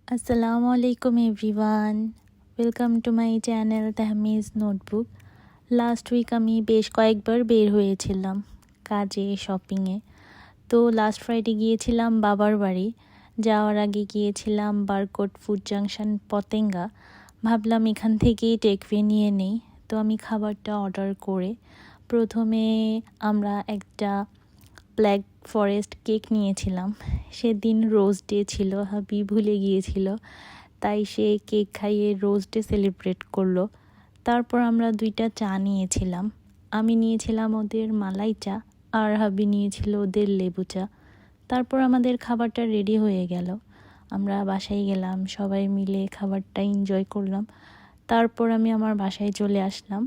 আসসালামু আলাইকুম everyone, welcome to my channel Tahmiz notebook. Last week আমি বেশ কয়েকবার বের হয়েছিলাম কাজে, শপিংয়ে। তো লাস্ট ফ্রাইডে গিয়েছিলাম বাবার বাড়ি। যাওয়ার আগে গিয়েছিলাম বারকোট ফুড জাংশন পতেঙ্গা। ভাবলাম এখান থেকেই টেকওয়ে নিয়ে নেই। তো আমি খাবারটা অর্ডার করে প্রথমে আমরা একটা ব্ল্যাক ফরেস্ট কেক নিয়েছিলাম। সেদিন রোজ ডে ছিল, হাবি ভুলে গিয়েছিল, তাই সে কেক খাইয়ে রোজ ডে সেলিব্রেট করলো। তারপর আমরা 2টা চা নিয়েছিলাম। আমি নিয়েছিলাম ওদের মালাই চা আর হাবি নিয়েছিল ওদের লেবু চা। তারপর আমাদের খাবারটা রেডি হয়ে গেল। আমরা বাসায় গেলাম, সবাই মিলে খাবারটা এনজয় করলাম। তারপর আমি আমার বাসায় চলে আসলাম।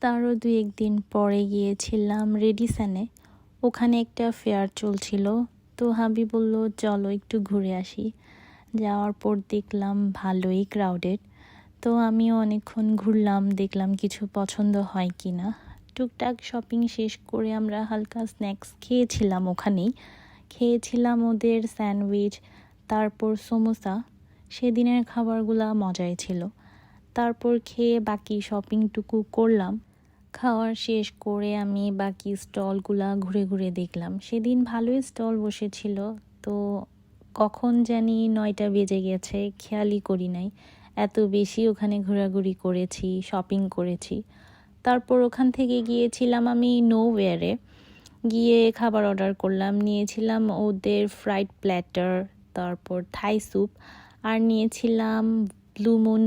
তারও 2-1 দিন পরে গিয়েছিলাম রেডিসনে। ওখানে একটা ফেয়ার চলছিল, তো হাবি বলল চলো একটু ঘুরে আসি। যাওয়ার পর দেখলাম ভালোই ক্রাউডেড। তো আমিও অনেকক্ষণ ঘুরলাম, দেখলাম কিছু পছন্দ হয় কি না। টুকটাক শপিং শেষ করে আমরা হালকা স্ন্যাক্স খেয়েছিলাম ওখানেই। খেয়েছিলাম ওদের স্যান্ডউইচ, তারপর সমোসা। সেদিনের খাবারগুলা মজাই ছিল। তারপর খেয়ে বাকি শপিংটুকু করলাম। খাওয়ার শেষ করে আমি বাকি স্টলগুলা ঘুরে ঘুরে দেখলাম। সেদিন ভালোই স্টল বসেছিল, তো কখন জানি 9টা বেজে গেছে, খেয়ালই করি নাই। এত বেশি ওখানে ঘোরাঘুরি করেছি, শপিং করেছি। তারপর ওখান থেকে গিয়েছিলাম আমি নোওয়্যারে। গিয়ে খাবার অর্ডার করলাম। নিয়েছিলাম ওদের ফ্রাইড প্ল্যাটার, তারপর থাই স্যুপ, আর নিয়েছিলাম ব্লু মুন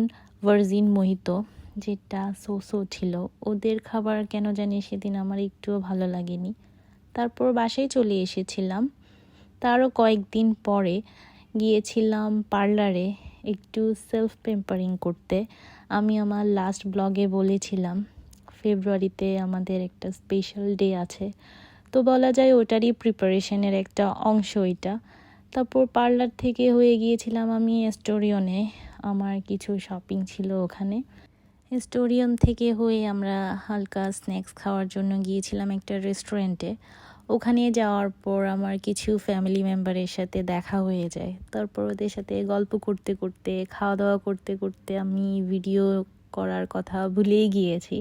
ভার্জিন মোহিতো, যেটা সোসো ছিল। ওদের খাবার কেন জানি সেদিন আমার একটুও ভালো লাগেনি। তারপর বাসায় চলে এসেছিলাম। তারও কয়েকদিন পরে গিয়েছিলাম পার্লারে একটু সেলফ পেম্পারিং করতে। আমি আমার লাস্ট ব্লগে বলেছিলাম ফেব্রুয়ারিতে আমাদের একটা স্পেশাল ডে আছে, তো বলা যায় ওটারই প্রিপারেশনের একটা অংশ এটা। তারপর পার্লার থেকে হয়ে গিয়েছিলাম আমি এস্টোরিয়নে। আমার কিছু শপিং ছিল ওখানে। এস্টোরিয়ন থেকে হয়ে আমরা হালকা স্ন্যাক্স খাওয়ার জন্য গিয়েছিলাম একটা রেস্টুরেন্টে। ওখানে যাওয়ার পর আমার কিছু ফ্যামিলি মেম্বারের সাথে দেখা হয়ে যায়। তারপর ওদের সাথে গল্প করতে করতে, খাওয়া দাওয়া করতে করতে আমি ভিডিও করার কথা ভুলেই গিয়েছি।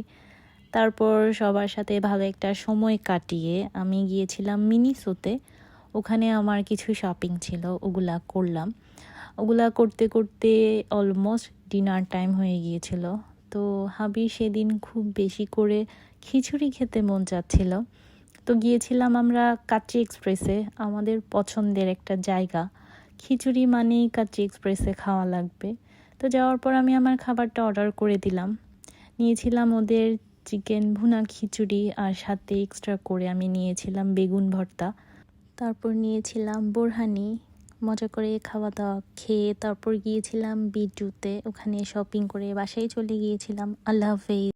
তারপর সবার সাথে ভালো একটা সময় কাটিয়ে আমি গিয়েছিলাম মিনিসোতে। ওখানে আমার কিছু শপিং ছিল, ওগুলা করলাম। ওগুলা করতে করতে অলমোস্ট ডিনার টাইম হয়ে গিয়েছিল। তো হাবি সেদিন খুব বেশি করে খিচুড়ি খেতে মন চাচ্ছিল। তো গিয়েছিলাম আমরা কাচ্চি এক্সপ্রেসে, আমাদের পছন্দের একটা জায়গা। খিচুড়ি মানেই কাচ্চি এক্সপ্রেসে খাওয়া লাগবে। তো যাওয়ার পর আমি আমার খাবারটা অর্ডার করে দিলাম। নিয়েছিলাম ওদের চিকেন ভুনা খিচুড়ি, আর সাথে এক্সট্রা করে আমি নিয়েছিলাম বেগুন ভর্তা। তারপর নিয়েছিলাম বোরহানি। মজা করে খাওয়া দাওয়া খেয়ে তারপর গিয়েছিলাম বিটুতে। ওখানে শপিং করে বাসায় চলে গিয়েছিলাম। আল্লাহ হাফেজ।